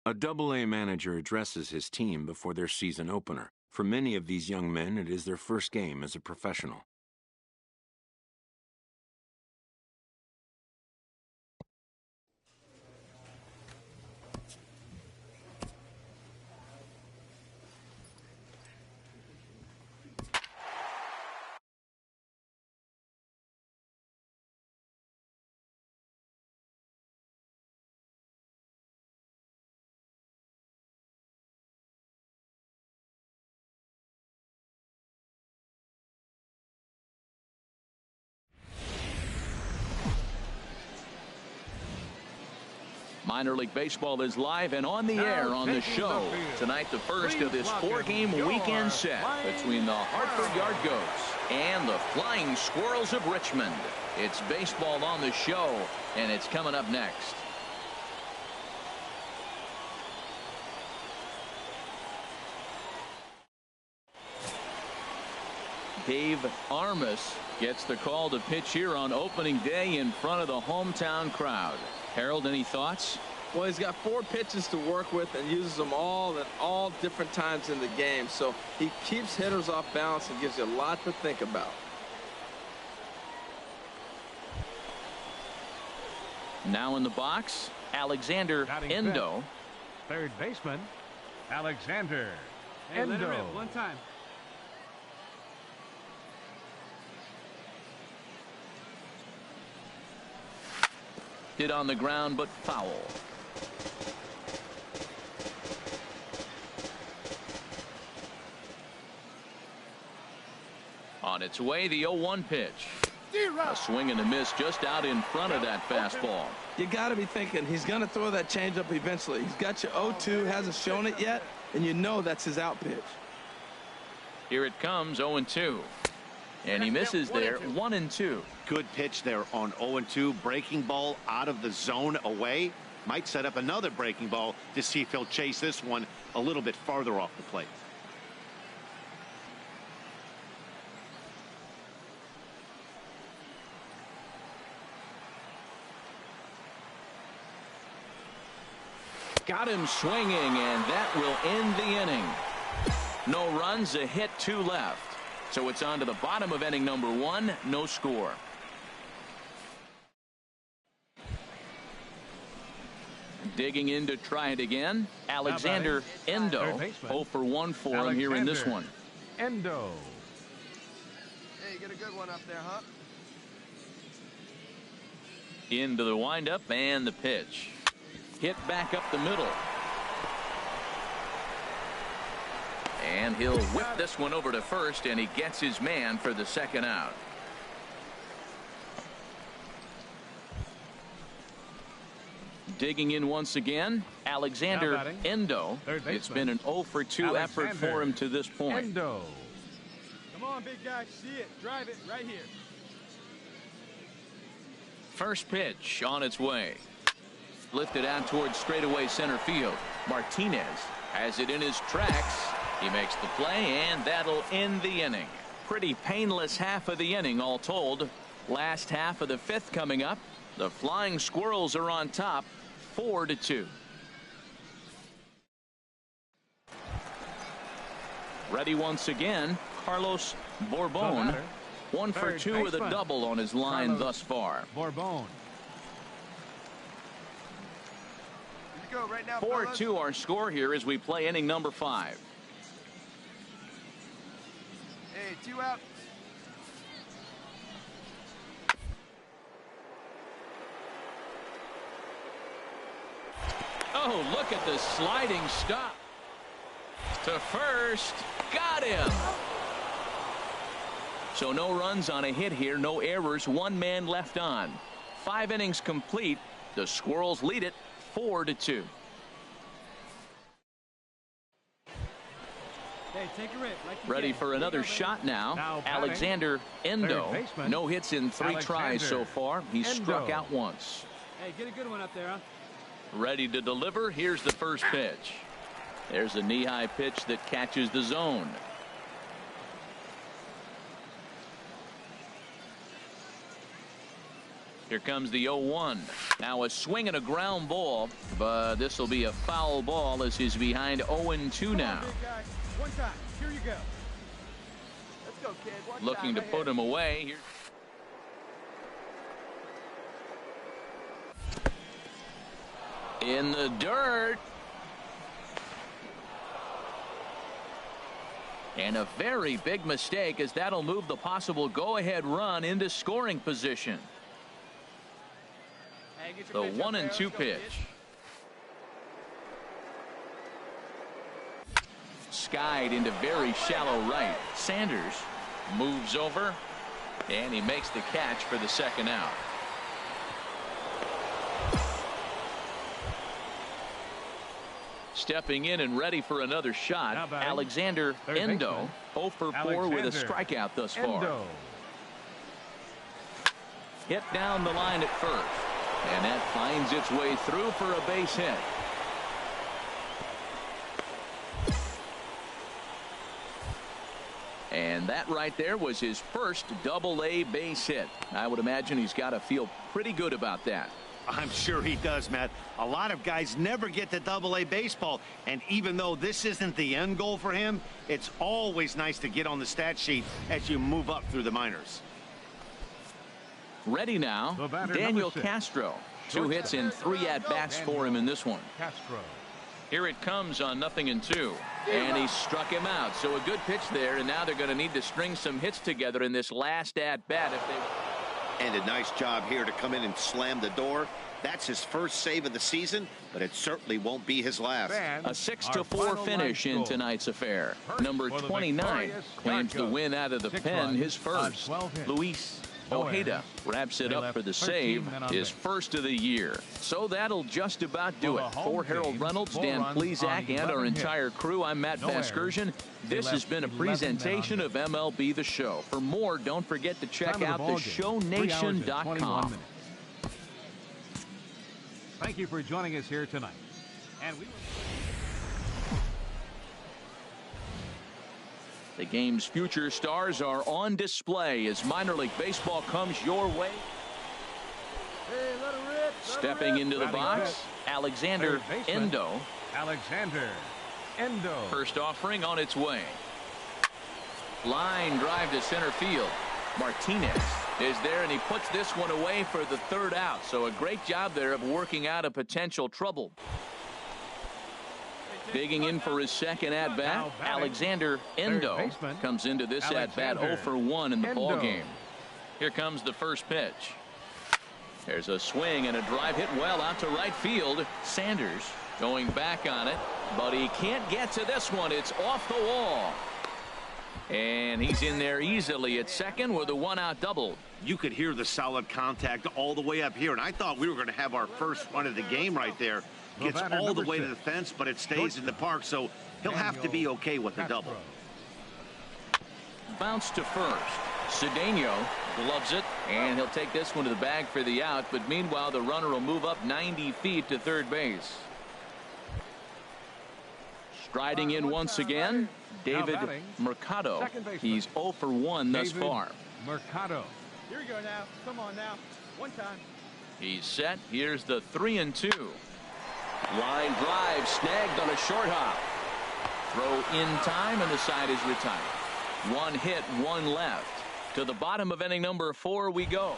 A Double-A manager addresses his team before their season opener. For many of these young men, it is their first game as a professional. Minor League Baseball is live and on the air on the show. Tonight, the first of this four-game weekend set between the Hartford Yard Goats and the Flying Squirrels of Richmond. It's baseball on the show, and it's coming up next. Dave Armas gets the call to pitch here on opening day in front of the hometown crowd. Harold, any thoughts? Well, he's got 4 pitches to work with and uses them all at all different times in the game. So he keeps hitters off balance and gives you a lot to think about. Now in the box, Alexander Endo. Third baseman, Alexander Endo. One time. Hit on the ground, but foul. On its way, the 0-1 pitch. A swing and a miss just out in front of that fastball. You got to be thinking he's going to throw that changeup eventually. He's got your 0-2, hasn't shown it yet, and you know that's his out pitch. Here it comes, 0-2. And he misses there, 1-2. Good pitch there on 0-2. Breaking ball out of the zone away. Might set up another breaking ball to see if he'll chase this one a little bit farther off the plate. Got him swinging, and that will end the inning. No runs, a hit, 2 left. So it's on to the bottom of inning number 1, no score. Digging in to try it again, Alexander Endo. 0 for 1 for him here in this one. Endo. Hey, you get a good one up there, huh? Into the windup and the pitch. Hit back up the middle. And he'll whip this one over to first, and he gets his man for the second out. Digging in once again, Alexander Endo. It's been an 0 for 2 effort for him to this point. Endo. Come on, big guy. See it. Drive it right here. First pitch on its way. Lifted out towards straightaway center field. Martinez has it in his tracks. He makes the play, and that'll end the inning. Pretty painless half of the inning, all told. Last half of the 5th coming up. The Flying Squirrels are on top, 4-2. Ready once again, Carlos Bourbon. 1 for 2 with a double on his line thus far. Bourbon. 4-2 our score here as we play inning number 5. Hey, 2 out. Oh, look at the sliding stop. To first. Got him. So no runs on a hit here, no errors, 1 man left on. 5 innings complete. The Squirrels lead it 4-2. Hey, take a rip. Ready for another shot now. Alexander Endo. No hits in 3 tries so far. He's struck out once. Hey, get a good one up there, huh? Ready to deliver. Here's the first pitch. There's a knee-high pitch that catches the zone. Here comes the 0-1. Now a swing and a ground ball, but this will be a foul ball as he's behind 0-2 now. One time. Here you go. Let's go, kid. One Looking to time, put him away. Here. In the dirt. And a very big mistake, as that'll move the possible go-ahead run into scoring position. The 1-2 pitch. Skied into very shallow right. Sanders moves over, and he makes the catch for the second out. Stepping in and ready for another shot, Alexander Endo, 0 for 4 with a strikeout thus far. Hit down the line at first, and that finds its way through for a base hit. And that right there was his first Double-A base hit. I would imagine he's got to feel pretty good about that. I'm sure he does, Matt. A lot of guys never get to Double-A baseball, and even though this isn't the end goal for him, it's always nice to get on the stat sheet as you move up through the minors. Ready now, Daniel Castro. 2 hits and 3 at-bats for him in this one. Castro. Here it comes on 0-2. And he struck him out. So a good pitch there, and now they're going to need to string some hits together in this last at-bat if they... And a nice job here to come in and slam the door. That's his first save of the season, but it certainly won't be his last. A 6-4 finish in tonight's affair. Number 29 claims the win out of the pen, his first. Luis Ojeda wraps it up for the save, his first of the year. So that'll just about do it. For Harold Reynolds, Dan Plesac, and our entire crew, I'm Matt Vasgersian. This has been a presentation of MLB The Show. For more, don't forget to check out theshownation.com. Thank you for joining us here tonight. And we... The game's future stars are on display as minor league baseball comes your way. Hey, let it rip. Stepping into the box, Alexander Endo. Alexander Endo. First offering on its way. Line drive to center field. Martinez is there, and he puts this one away for the third out. So a great job there of working out a potential trouble. Digging in for his second at-bat, Alexander Endo comes into this at-bat 0 for 1 in the ballgame. Here comes the first pitch. There's a swing and a drive hit well out to right field. Sanders going back on it, but he can't get to this one. It's off the wall. And he's in there easily at second with a 1-out double. You could hear the solid contact all the way up here, and I thought we were going to have our first run of the game right there. Gets all the way to the fence, but it stays in the park, so he'll have to be okay with the double. Bounce to first. Cedeno gloves it, and he'll take this one to the bag for the out, but meanwhile the runner will move up 90 feet to third base. Striding in once again, David Mercado. He's 0 for 1 thus far. Mercado. Here we go now. Come on now. One time. He's set. Here's the 3-2. Line drive snagged on a short hop. Throw in time, and the side is retired. 1 hit, 1 left. To the bottom of inning number 4 we go.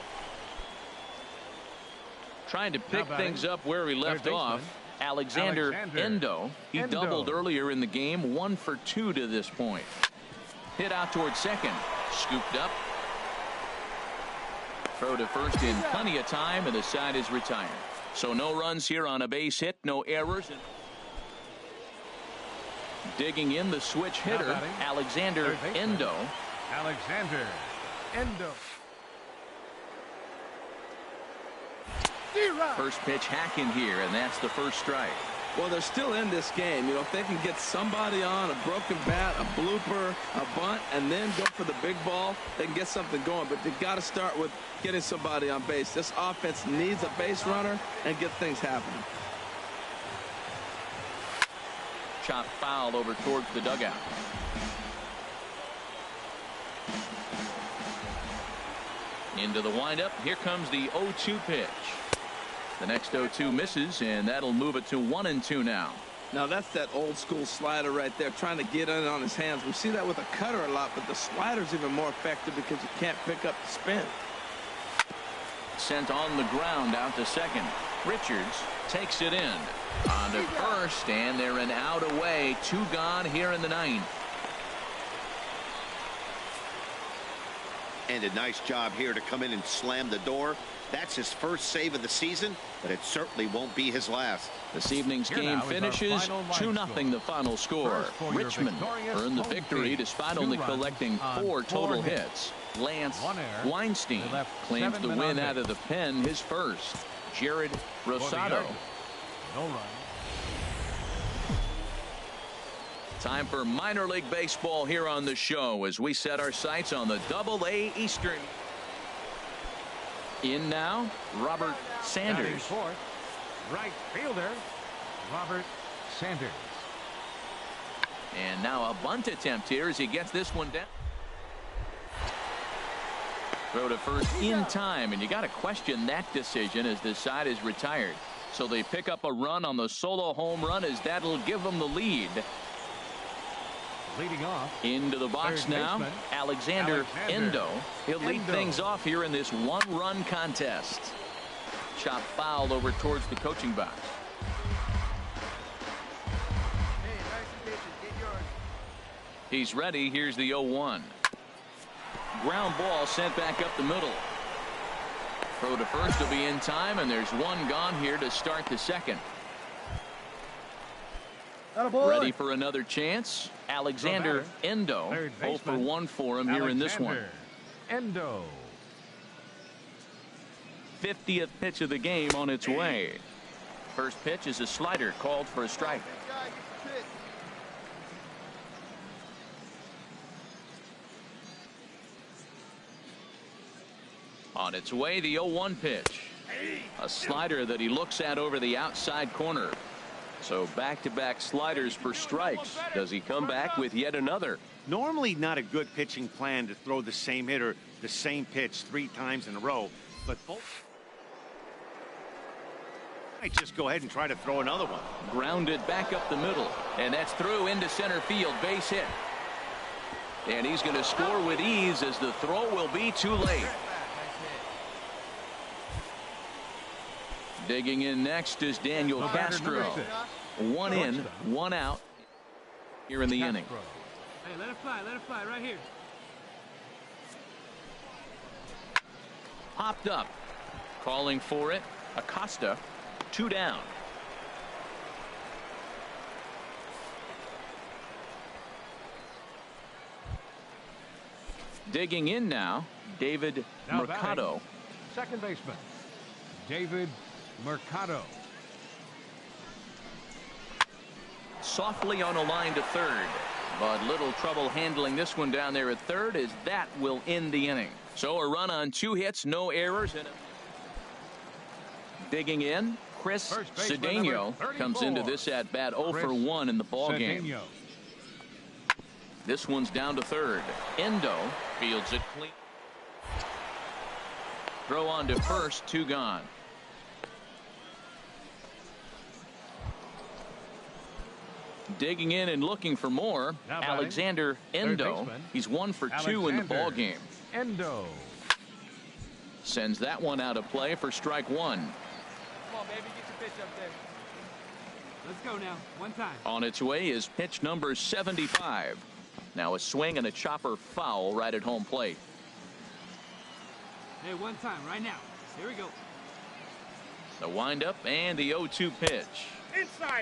Trying to pick things up where we left off. Alexander Endo. He doubled earlier in the game. 1 for 2 to this point. Hit out towards second. Scooped up. Throw to first in plenty of time, and the side is retired. So no runs here on a base hit, no errors. Digging in the switch hitter, Alexander Endo. Alexander Endo. First pitch hacking here, and that's the first strike. Well, they're still in this game. You know, if they can get somebody on, a broken bat, a blooper, a bunt, and then go for the big ball, they can get something going. But they've got to start with getting somebody on base. This offense needs a base runner and get things happening. Chop foul over towards the dugout. Into the windup. Here comes the 0-2 pitch. The next 0-2 misses, and that'll move it to 1-2 now. Now that's that old school slider right there, trying to get in on his hands. We see that with a cutter a lot, but the slider's even more effective because you can't pick up the spin. Sent on the ground out to second. Richards takes it in. On to first, and they're an out away. 2 gone here in the 9th. And a nice job here to come in and slam the door. That's his first save of the season, but it certainly won't be his last. This evening's game finishes 2-0 the final score. Richmond earned the victory despite only collecting 4 total hits. Lance Weinstein claims the win out of the pen, his first. Jared Rosado. No run. Time for minor league baseball here on the show as we set our sights on the Double-A Eastern. In now, Robert Sanders. Fourth, right fielder, Robert Sanders. And now a bunt attempt here as he gets this one down. Throw to first in time, and you got to question that decision as this side is retired. So they pick up a run on the solo home run as that'll give them the lead. Leading off. Into the box third now, baseman, Alexander Endo. He'll lead things off here in this 1-run contest. Chop foul over towards the coaching box. Hey, nice and patient. Get yours. He's ready. Here's the 0-1. Ground ball sent back up the middle. Throw to first will be in time, and there's 1 gone here to start the second. Ready for another chance. Alexander Endo. 0 for 1 for him here in this one. Endo. 50th pitch of the game on its way. First pitch is a slider called for a strike. Big guy, get the pitch. On its way, the 0-1 pitch. A slider that he looks at over the outside corner. So back-to-back sliders for strikes. Does he come back with yet another? Normally not a good pitching plan to throw the same hitter the same pitch 3 times in a row, but both might just go ahead and try to throw another one. Grounded back up the middle, and that's through into center field. Base hit. And he's going to score with ease as the throw will be too late. Digging in next is Daniel Castro. 1 in, 1 out here in the inning. Hey, let it fly right here. Popped up. Calling for it. Acosta. 2 down. Digging in now, David Mercado. Second baseman, David Mercado. Softly on a line to third, but little trouble handling this one down there at third as that will end the inning. So a run on 2 hits, no errors. And digging in, Chris Cedeno comes into this at bat 0 for 1 in the ball game. This one's down to third. Endo fields it clean. Throw on to first, 2 gone. Digging in and looking for more, Alexander Endo. He's 1 for 2 in the ball game. Endo sends that one out of play for strike 1. Come on, baby, get your pitch up there. Let's go now. 1 time. On its way is pitch number 75. Now a swing and a chopper foul right at home plate. Hey, 1 time right now. Here we go. The windup and the 0-2 pitch.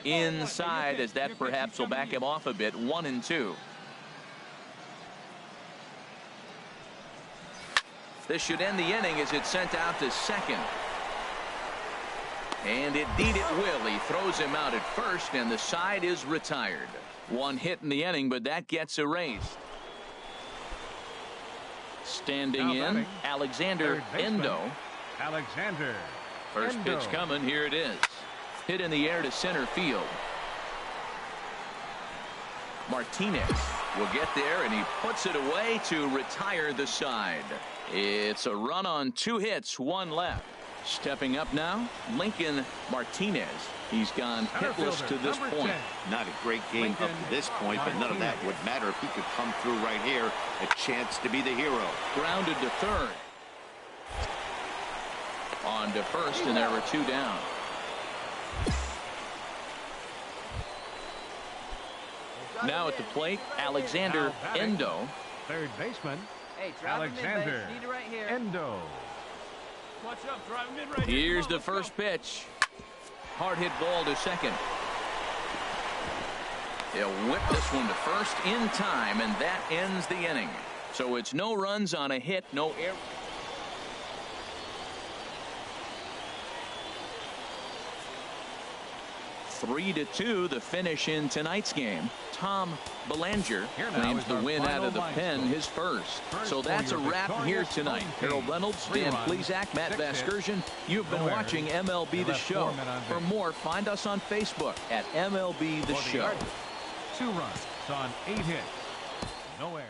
Inside as that perhaps will back him off a bit. 1-2. This should end the inning as it's sent out to second. And indeed it will. He throws him out at first, and the side is retired. 1 hit in the inning, but that gets erased. Standing in, Alexander Endo. Alexander First Endo. pitch coming. Here it is. Hit in the air to center field. Martinez will get there, and he puts it away to retire the side. It's a run on 2 hits, 1 left. Stepping up now, Lincoln Martinez. He's gone hitless to this point. Not a great game up to this point, but none of that would matter if he could come through right here. A chance to be the hero. Grounded to third. On to first, and there were 2 down. Now at the plate, Alexander Endo. Third baseman, Hey, drive him in, Alexander babe. Need it right here. Endo. Watch up, drive him in right here. Here's Come on, the let's go. first pitch. Hard hit ball to second. They'll whip this one to first in time, and that ends the inning. So it's no runs on a hit, no error. Three to 2, the finish in tonight's game. Tom Belanger Here now claims is the our win out final of the line pen, score. his first. First So for that's a your wrap here victorious tonight. home Harold team. Reynolds, 3 Dan runs, Plesac, Matt 6 hits, Vasgersian. You've been no watching errors. MLB They The left Show. 4 men on For base. more, find us on Facebook at MLB The For the Show. Guardians, 2 runs on 8 hits, no errors.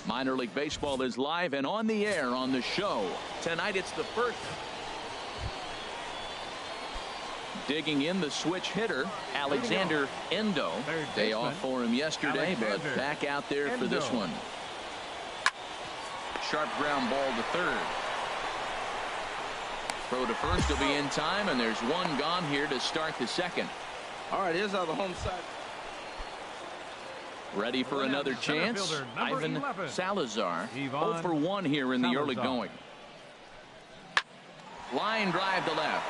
Minor League Baseball is live and on the air on the show. Tonight it's the first. Digging in the switch hitter, Alexander Endo. Day off for him yesterday, but back out there for this one. Sharp ground ball to third. Throw to first will be in time, and there's 1 gone here to start the second. All right, here's how the home side. Ready for another Center chance. fielder, number Ivan 11. Salazar. Ivan 0 for 1 here in the early Salazar. going. Line drive to left.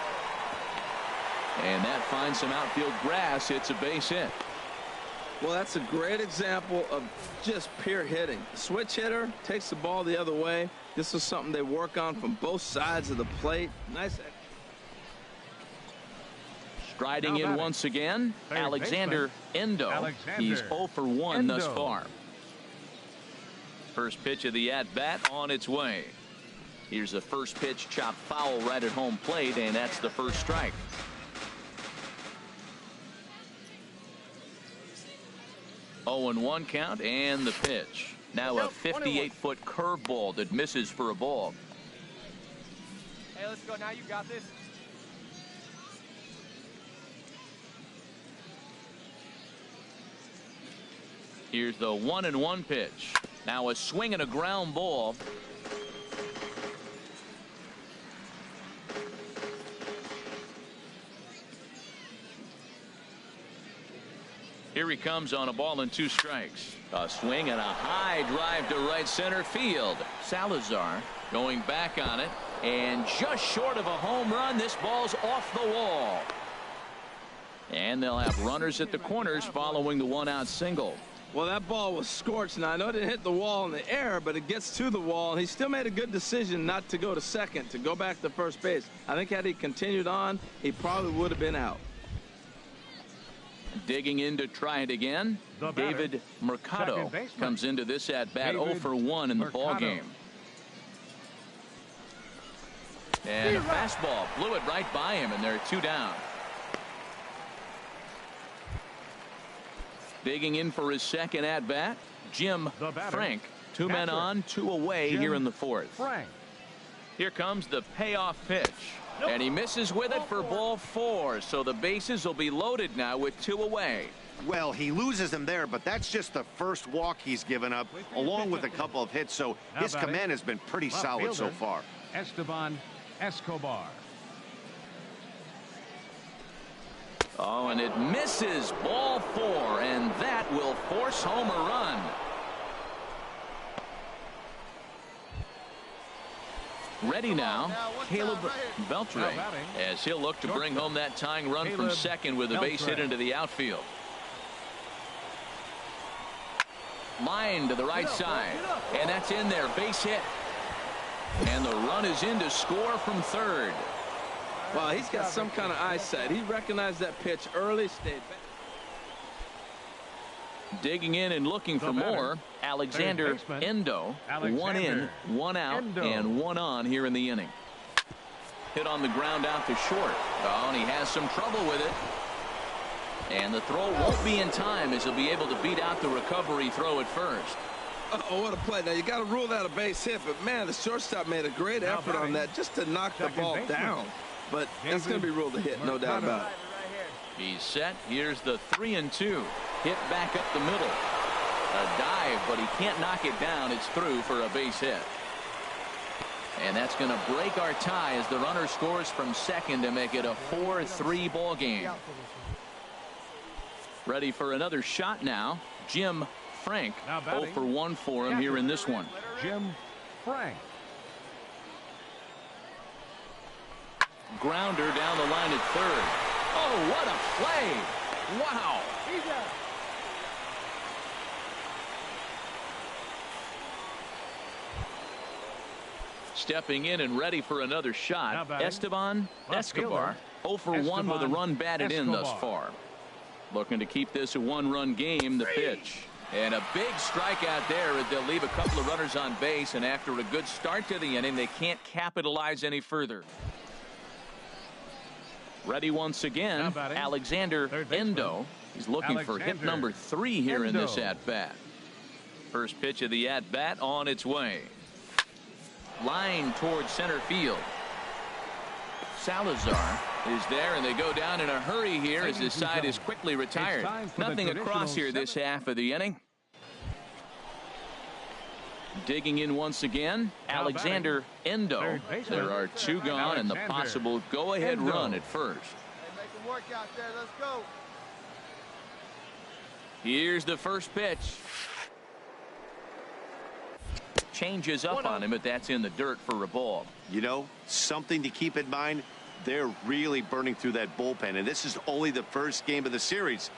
And that finds some outfield grass. It's a base hit. Well, that's a great example of just pure hitting. Switch hitter takes the ball the other way. This is something they work on from both sides of the plate. Nice. Striding Now in batting. once again, Third Alexander Endo. Alexander He's 0 for 1 thus Endo. far. First pitch of the at-bat on its way. Here's the first pitch, chopped foul right at home plate, and that's the first strike. Oh and 1 count, and the pitch. Now a 58-foot curveball that misses for a ball. Hey, let's go. Now you got this. Here's the 1-1 pitch. Now a swing and a ground ball. Here he comes on a ball and 2 strikes. A swing and a high drive to right center field. Salazar going back on it, and just short of a home run. This ball's off the wall. And they'll have runners at the corners following the 1-out single. Well, that ball was scorched. Now, I know it didn't hit the wall in the air, but it gets to the wall. And he still made a good decision not to go to second, to go back to first base. I think had he continued on, he probably would have been out. Digging in to try it again, David Mercado comes into this at-bat 0 for 1 in the ball game. And a fastball blew it right by him, and they're 2 down. Digging in for his second at-bat, Jim Frank. 2 men on, 2 away here in the 4th. Here comes the payoff pitch. And he misses with it for ball 4. So the bases will be loaded now with 2 away. Well, he loses them there, but that's just the first walk he's given up, along with a couple of hits. So his command has been pretty solid so far. Esteban Escobar. Oh, and it misses, ball 4, and that will force home a run. Ready now, Caleb Beltre, as he'll look to bring home that tying run from second with a base hit into the outfield. Line to the right side, and that's in there, base hit. And the run is in to score from third. Well, he's got some kind of eyesight. He recognized that pitch early, stayed back. Digging in and looking for more, Alexander Endo. 1 in, 1 out, and 1 on here in the inning. Hit on the ground out to short. Oh, and he has some trouble with it. And the throw won't be in time, as he'll be able to beat out the recovery throw at first. Oh, what a play. Now, you got to rule that a base hit, but, man, the shortstop made a great effort on that just to knock the ball down. But that's going to be ruled a hit, no doubt about it. He's set. Here's the 3-2. Hit back up the middle. A dive, but he can't knock it down. It's through for a base hit. And that's going to break our tie as the runner scores from second to make it a 4-3 ball game. Ready for another shot now, Jim Frank. 0 for 1 for him here in this one. Jim Frank. Grounder down the line at third. Oh, what a play. Wow. Stepping in and ready for another shot, Esteban Escobar. 0 for 1 with a run batted in thus far. Looking to keep this a 1-run game. The pitch. And a big strikeout there as they'll leave a couple of runners on base, and after a good start to the inning, they can't capitalize any further. Ready once again, Alexander Endo. He's looking for hit number 3 here in this at-bat. First pitch of the at-bat on its way. Line towards center field. Salazar is there, and they go down in a hurry here as his side is quickly retired. Nothing across here this half of the inning. Digging in once again, Alexander Endo. There are 2 gone and the possible go-ahead run at first. Here's the first pitch. Changes up on him, but that's in the dirt for a ball. You know, something to keep in mind, they're really burning through that bullpen, and this is only the first game of the series.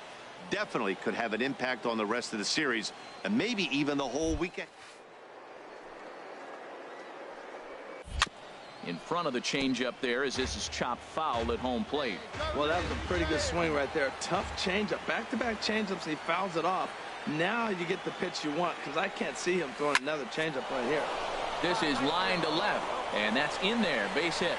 Definitely could have an impact on the rest of the series, and maybe even the whole weekend. In front of the changeup there, as this is chopped foul at home plate. Well, that was a pretty good swing right there. Tough changeup. Back-to-back changeups, he fouls it off. Now you get the pitch you want, because I can't see him throwing another changeup right here. This is line to left, and that's in there, base hit.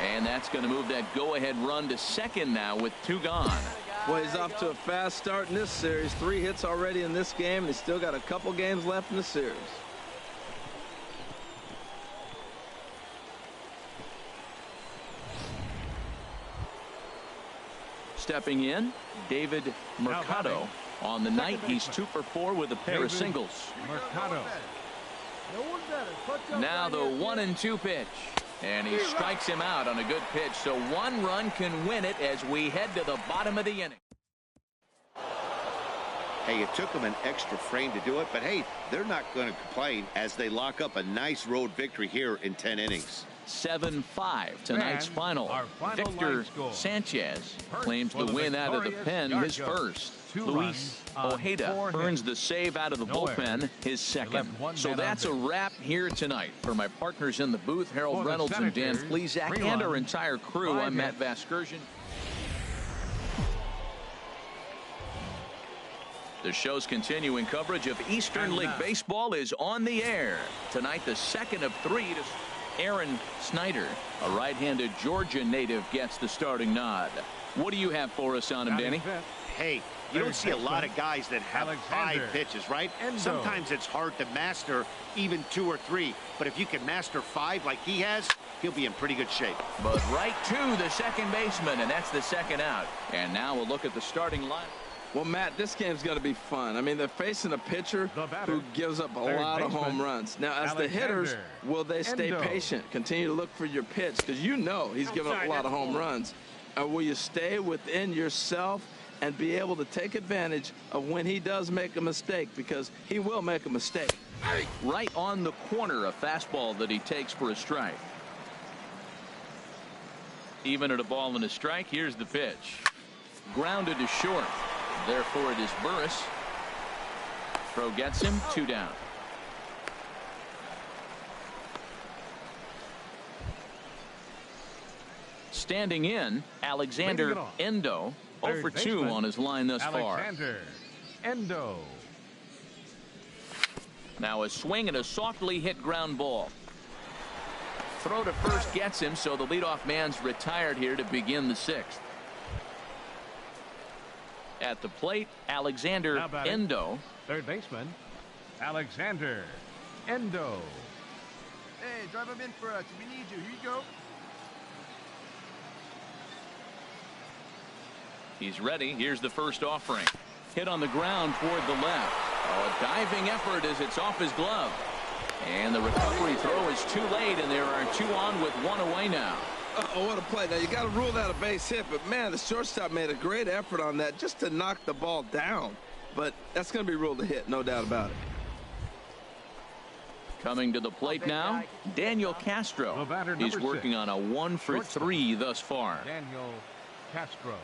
And that's going to move that go-ahead run to second now with 2 gone. Well, he's off to a fast start in this series. 3 hits already in this game, and he's still got a couple games left in the series. Stepping in, David Mercado. On the night, he's 2 for 4 with a pair of singles. Mercado. Now the 1-2 pitch. And he strikes him out on a good pitch. So 1 run can win it as we head to the bottom of the inning. Hey, it took them an extra frame to do it, but hey, they're not going to complain as they lock up a nice road victory here in 10 innings. 7-5 tonight's And final. our final Victor line score. Sanchez First claims for the the win out of the victorious pen, yard his goal. first. 2 Luis runs on Ojeda 4 earns hits. the save out of the No bullpen, errors. his second. left 1 So man on that's a base. wrap here tonight. For my partners in the booth, Harold For the Reynolds and Dan Senators, Plesac, 3 and our runs, entire crew, 5 I'm Matt hits. Vasgersian. The show's continuing coverage of Eastern And League now. Baseball is on the air. Tonight, the second of 3 to Aaron Snyder, a right-handed Georgia native, gets the starting nod. What do you have for us on him, Danny? Hey, you don't see a lot of guys that have Alexander 5 pitches, right? Endo. Sometimes it's hard to master even 2 or 3, but if you can master 5 like he has, he'll be in pretty good shape. But right to the second baseman, and that's the second out. And now we'll look at the starting line. Well, Matt, this game's going to be fun. I mean, they're facing a pitcher The batter, who gives up a third lot of baseman, home runs. Now, as the hitters, Alexander will they stay Endo. patient, continue to look for your pitch? Because you know he's giving up a lot of home runs. Or will you stay within yourself and be able to take advantage of when he does make a mistake? Because he will make a mistake. Right on the corner, a fastball that he takes for a strike. Even at a ball and a strike, here's the pitch. Grounded to short. Therefore, it is Burris. Throw gets him, 2 down. Standing in, Alexander Leading it off. Endo, 0 for Third 2 baseman, on his line thus far. Alexander Endo. Now a swing and a softly hit ground ball. Throw to first gets him, so the leadoff man's retired here to begin the 6th. At the plate, Alexander Now batting, Endo. Third baseman, Alexander Endo. Hey, drive him in for us. We need you. Here you go. He's ready. Here's the first offering. Hit on the ground toward the left. Oh, a diving effort as it's off his glove. And the recovery throw is too late, and there are 2 on with 1 away now. Oh, what a play. Now, you got to rule that a base hit, but, man, the shortstop made a great effort on that just to knock the ball down. But that's going to be ruled a hit, no doubt about it. Coming to the plate now, Daniel Castro. The batter, He's number working 6. on a 1 for Shortstop. 3 thus far. Daniel Castro.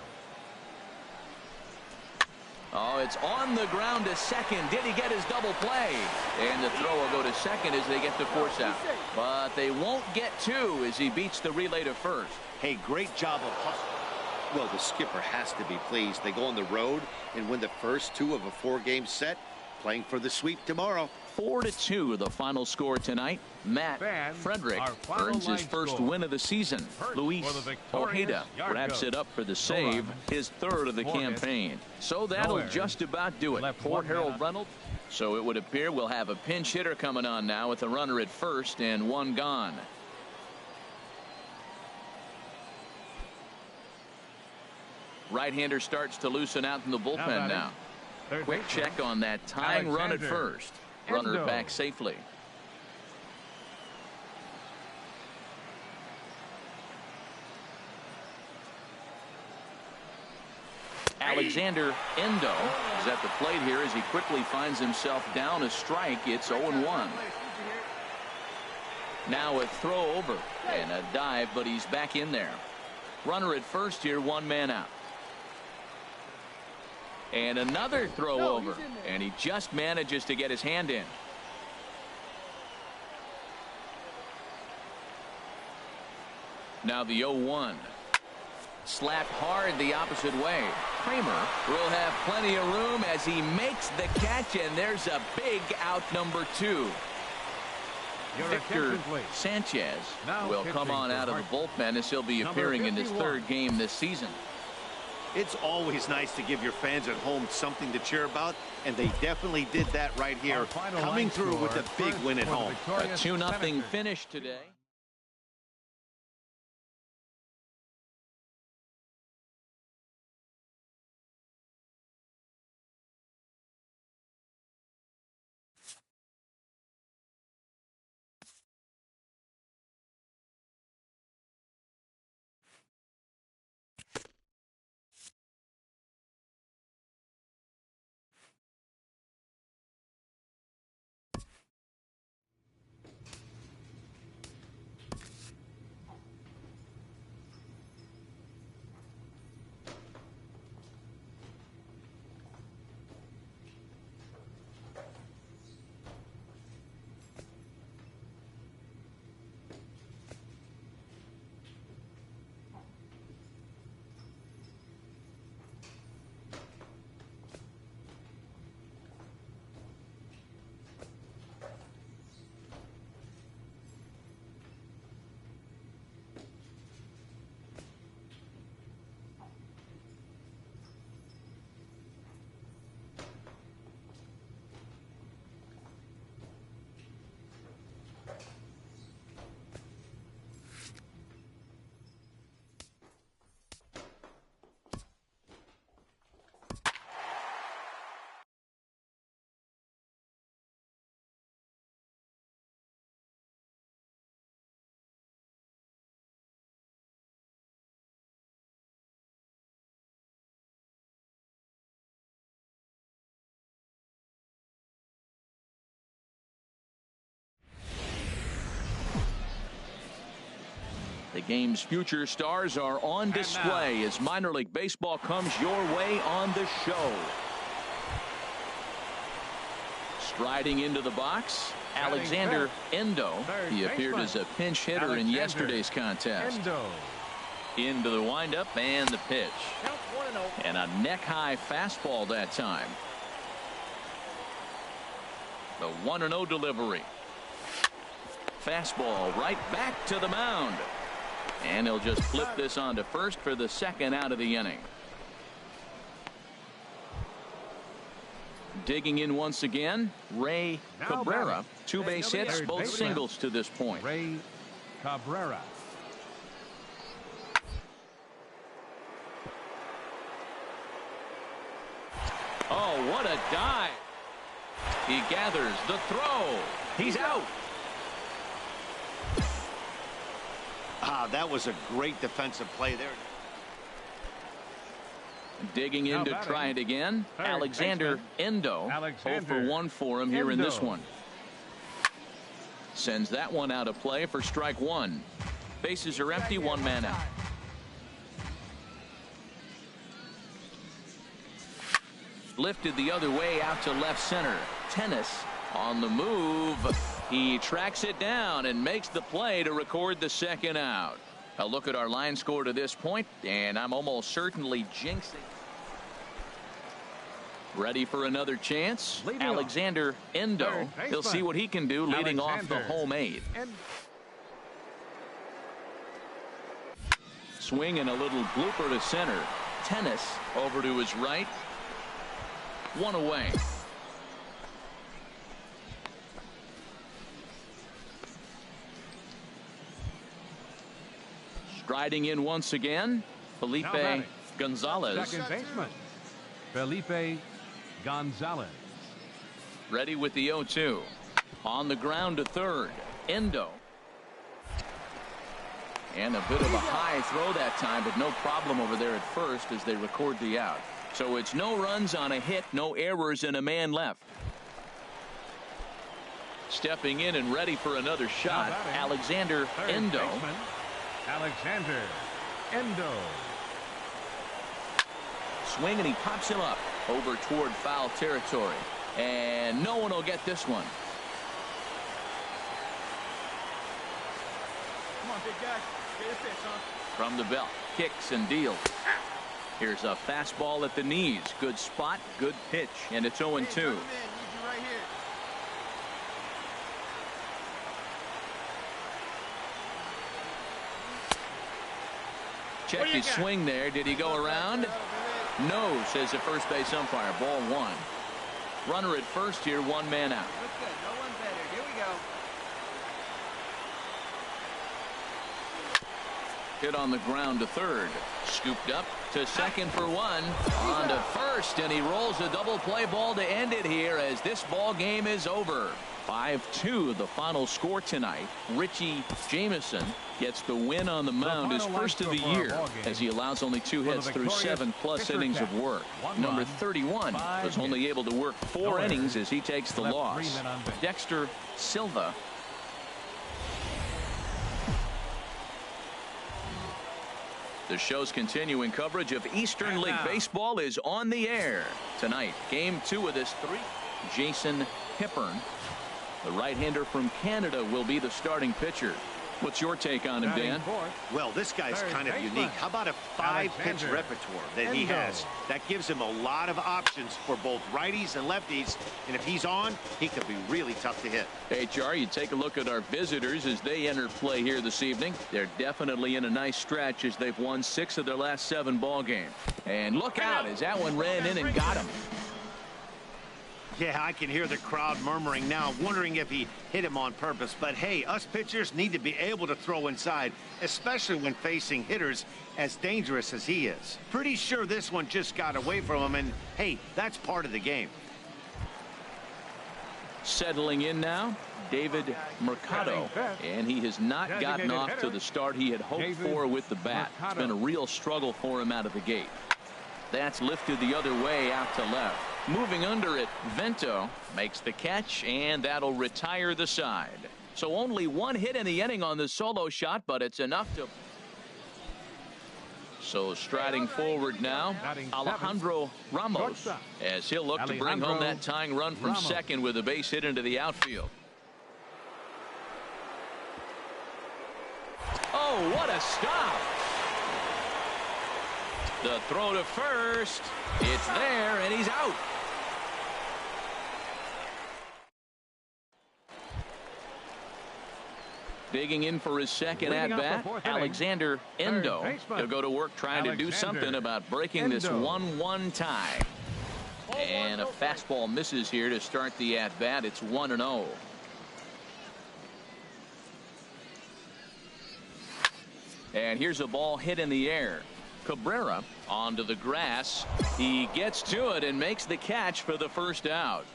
Oh, it's on the ground to second. Did he get his double play? And the throw will go to second as they get the force out. But they won't get 2 as he beats the relay to first. Hey, great job of hustle. Well, the skipper has to be pleased. They go on the road and win the first 2 of a 4-game set, playing for the sweep tomorrow. 4-2 the final score tonight. Matt Fans, Frederick our final earns his line first score. win of the season. First Luis for the victorious Ojeda yard wraps goat. it up for the No save, runs, his 3rd of the 4 hits, campaign. So that'll errors, just about do it left for 1 man Harold on. Reynolds. So it would appear we'll have a pinch hitter coming on now with a runner at first and 1 gone. Right-hander starts to loosen out in the bullpen batting, now. Third Quick baseman, check on that tying run at Alexander first. Runner Endo. back safely. Alexander Endo is at the plate here as he quickly finds himself down a strike. It's 0-1. Now a throw over and a dive, but he's back in there. Runner at first here, 1 man out. And another throw over, and he just manages to get his hand in. Now the 0-1. Slapped hard the opposite way. Kramer will have plenty of room as he makes the catch, and there's a big out number 2. Your Victor attention, please. Sanchez Now will come pitching on for out of the bullpen as he'll be Number appearing in his 51. 3rd game this season. It's always nice to give your fans at home something to cheer about, and they definitely did that right here, Our final coming line through with score, a big first win at for the home. A victorious 2-0 Senators. finish today. The game's future stars are on display as minor league baseball comes your way on the show. Striding into the box, Alexander Endo. He appeared as a pinch hitter in yesterday's contest. Into the windup and the pitch. And a neck-high fastball that time. The 1-0 delivery. Fastball right back to the mound. And he'll just flip this on to first for the second out of the inning. Digging in once again, Ray Cabrera. 2 base hits, both singles to this point. Ray Cabrera. Oh, what a dive. He gathers the throw. He's out. That was a great defensive play there. Digging in to try it again. Alexander Endo. 0 for 1 for him here in this one. Sends that one out of play for strike 1. Bases are empty, 1 man out. Lifted the other way out to left center. Tennis on the move. He tracks it down and makes the play to record the second out. A look at our line score to this point, and I'm almost certainly jinxing. Ready for another chance. Alexander Endo. He'll see what he can do leading off the home 8. Swing and a little blooper to center. Tennis over to his right. 1 away. Striding in once again, Felipe Gonzalez. Second baseman, Felipe Gonzalez. Ready with the 0-2. On the ground to third. Endo. And a bit of a high throw that time, but no problem over there at first as they record the out. So it's no runs on a hit, no errors, and a man left. Stepping in and ready for another shot, Alexander Endo. Alexander Endo. Swing and he pops him up over toward foul territory. And no one will get this one. Come on, big guy. Get your pitch, huh? From the belt, kicks and deals. Here's a fastball at the knees. Good spot, good pitch, and it's 0-2. Check his swing there. Did he go around? No, says the first base umpire. Ball 1. Runner at first here, 1 man out. Looks good. No one better. Here we go. Hit on the ground to third. Scooped up to second for 1. On to first, and he rolls a double play ball to end it here as this ball game is over. 5-2 the final score tonight. Richie Jameson gets the win on the mound, his first of the year, as he allows only 2 hits through 7+ innings of work. Number 31 was only able to work 4 innings as he takes the loss. Dexter Silva. The show's continuing coverage of Eastern League Baseball is on the air tonight. Game 2 of this 3. Jason Hippern, the right-hander from Canada, will be the starting pitcher. What's your take on him, Dan? Well, this guy's kind of unique. How about a 5-pitch repertoire that he has? That gives him a lot of options for both righties and lefties. And if he's on, he could be really tough to hit. HR, you take a look at our visitors as they enter play here this evening. They're definitely in a nice stretch as they've won 6 of their last 7 ball games. And look out as that one ran in and got him. Yeah, I can hear the crowd murmuring now, wondering if he hit him on purpose. But hey, us pitchers need to be able to throw inside, especially when facing hitters as dangerous as he is. Pretty sure this one just got away from him, and hey, that's part of the game. Settling in now, David Mercado, and he has not gotten off to the start he had hoped for with the bat. It's been a real struggle for him out of the gate. That's lifted the other way out to left. Moving under it, Vento makes the catch, and that'll retire the side. So only one hit in the inning on the solo shot, but it's enough to. So striding forward now, Alejandro Ramos, as he'll look to bring home that tying run from second with a base hit into the outfield. Oh, what a stop. The throw to first. It's there, and he's out. Digging in for his second at-bat, Alexander Endo. He'll go to work trying to do something about breaking this 1-1 tie. And a fastball misses here to start the at-bat. It's 1-0. And here's a ball hit in the air. Cabrera onto the grass. He gets to it and makes the catch for the first out.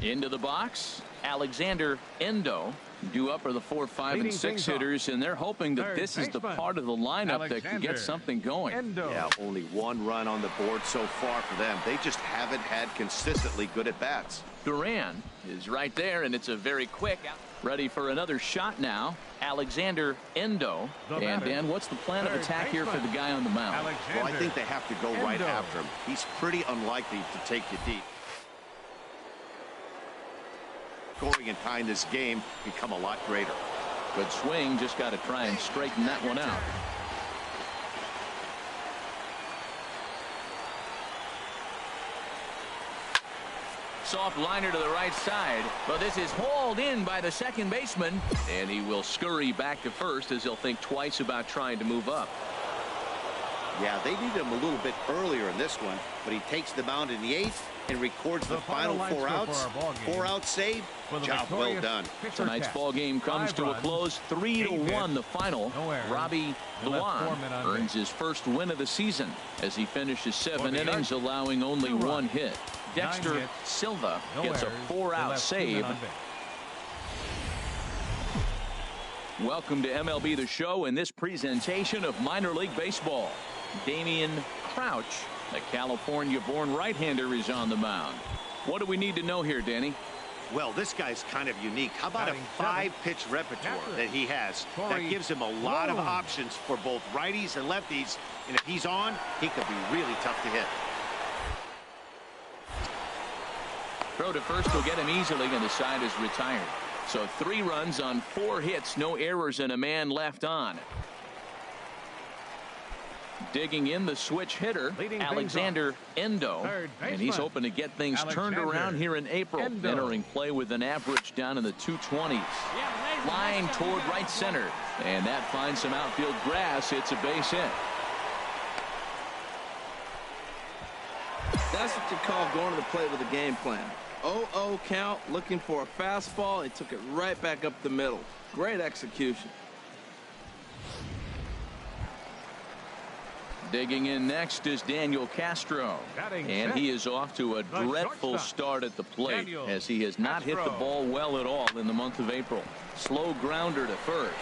Into the box, Alexander Endo. Due up are the 4, 5, and 6 hitters, and they're hoping that this is the part of the lineup that can get something going. Yeah, only one run on the board so far for them. They just haven't had consistently good at-bats. Duran is right there, and it's a very quick. Ready for another shot now. Alexander Endo. And Dan, what's the plan of attack here for the guy on the mound? Well, I think they have to go right after him. He's pretty unlikely to take you deep. Scoring and tying this game become a lot greater. Good swing, just got to try and straighten that one out. Soft liner to the right side, but this is hauled in by the second baseman, and he will scurry back to first as he'll think twice about trying to move up. Yeah, they needed him a little bit earlier in this one, but he takes the mound in the 8th and records the final 4 outs. 4-out save. Job well done. Tonight's ball game comes to a close, 3-1 the final. Robbie Luan earns his first win of the season as he finishes 7 innings, allowing only 1 hit. Dexter Silva gets a 4-out save. Welcome to MLB The Show and this presentation of minor league baseball. Damian Crouch, the California-born right-hander, is on the mound. What do we need to know here, Danny? Well, this guy's kind of unique. How about a 5-pitch repertoire that he has? That gives him a lot of options for both righties and lefties. And if he's on, he could be really tough to hit. Throw to first will get him easily, and the side is retired. So 3 runs on 4 hits, no errors, and a man left on. Digging in the switch hitter, Alexander Endo, and he's hoping to get things turned around here in April. Entering play with an average down in the 220s. Line toward right center, and that finds some outfield grass. It's a base hit. That's what you call going to the plate with a game plan. 0-0 count, looking for a fastball. He took it right back up the middle. Great execution. Digging in next is Daniel Castro, and he is off to a dreadful start at the plate as he has not hit the ball well at all in the month of April. Slow grounder to first.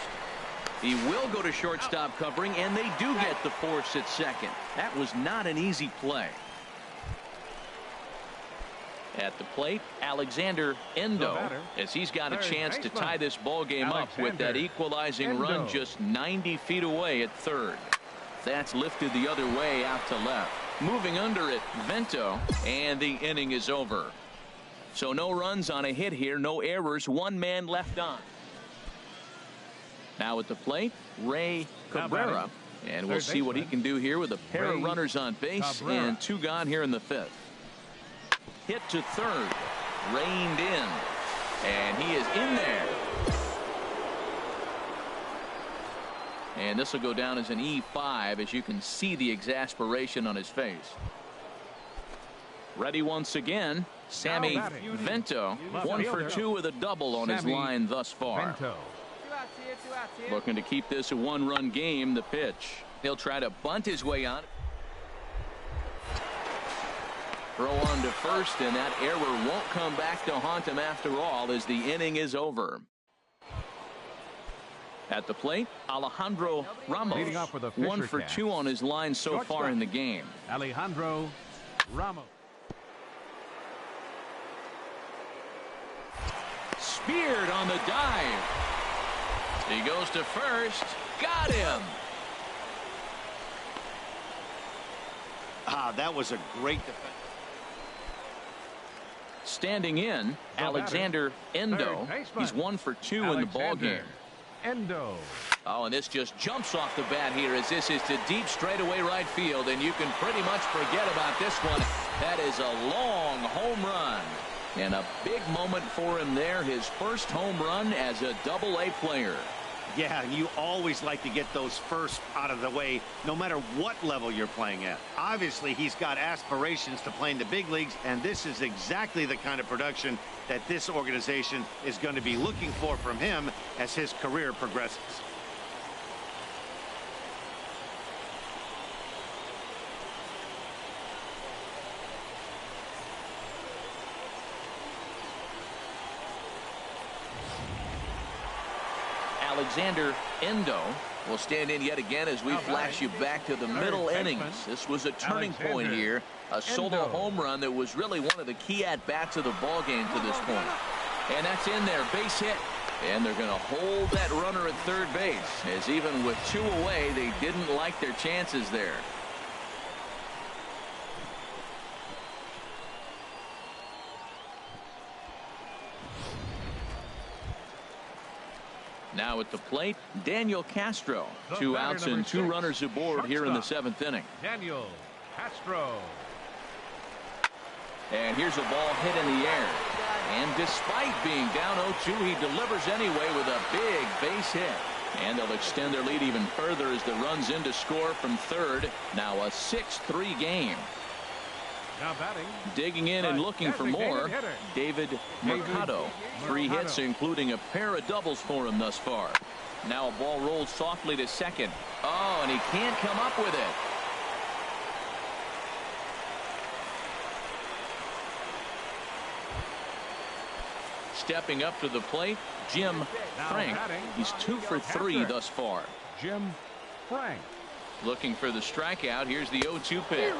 He will go to shortstop covering, and they do get the force at second. That was not an easy play. At the plate, Alexander Endo, as he's got a chance to tie this ball game up with that equalizing run just 90 feet away at third. That's lifted the other way out to left. Moving under it, Vento, and the inning is over. So no runs on a hit here, no errors, 1 man left on. Now at the plate, Ray Cabrera, and we'll see what he can do here with a pair of runners on base and 2 gone here in the 5th. Hit to third, reined in, and he is in there. And this will go down as an E5, as you can see the exasperation on his face. Ready once again, Sammy Vento, 1 for 2 with a double on his line thus far. Looking to keep this a 1-run game. The pitch. He'll try to bunt his way on. Throw on to first, and that error won't come back to haunt him after all, as the inning is over. At the plate, Alejandro Ramos, 1 for 2 on his line so far in the game. Alejandro Ramos. speared on the dive. He goes to first. Got him. That was a great defense. Standing in, Alexander Endo. He's 1 for 2 in the ball game. Endo. Oh, and this just jumps off the bat here as this is to deep straightaway right field, and you can pretty much forget about this one. That is a long home run. And a big moment for him there, his first home run as a Double-A player. Yeah, you always like to get those first out of the way, no matter what level you're playing at. Obviously, he's got aspirations to play in the big leagues, and this is exactly the kind of production that this organization is going to be looking for from him as his career progresses. Alexander Endo will stand in yet again as we flash you back to the middle innings. This was a turning point here, a solo home run that was really one of the key at-bats of the ball game to this point. And that's in there, base hit. And they're going to hold that runner at third base, as even with 2 away, they didn't like their chances there. Now at the plate, Daniel Castro. 2 outs and 2 runners aboard here in the 7th inning. Daniel Castro. And here's a ball hit in the air. And despite being down 0-2, he delivers anyway with a big base hit. And they'll extend their lead even further as the runs in to score from third. Now a 6-3 game. Now batting. Digging in and looking for more, David Mercado. 3 hits, including a pair of doubles for him thus far. Now a ball rolls softly to second. Oh, and he can't come up with it. Stepping up to the plate, Jim Frank. He's 2 for 3 thus far. Jim Frank. Looking for the strikeout. Here's the 0-2 pitch.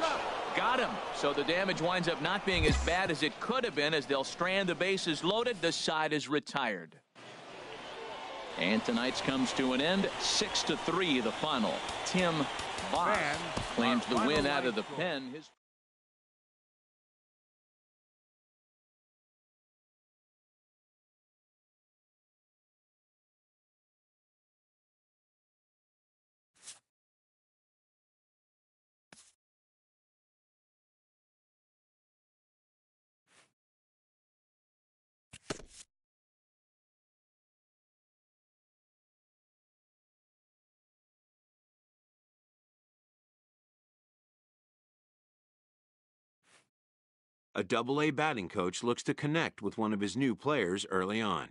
Got him. So the damage winds up not being as bad as it could have been as they'll strand the bases loaded. The side is retired. And tonight's comes to an end. 6-3 the final. Tim Boss claims the win out of the pen. A Double-A batting coach looks to connect with one of his new players early on.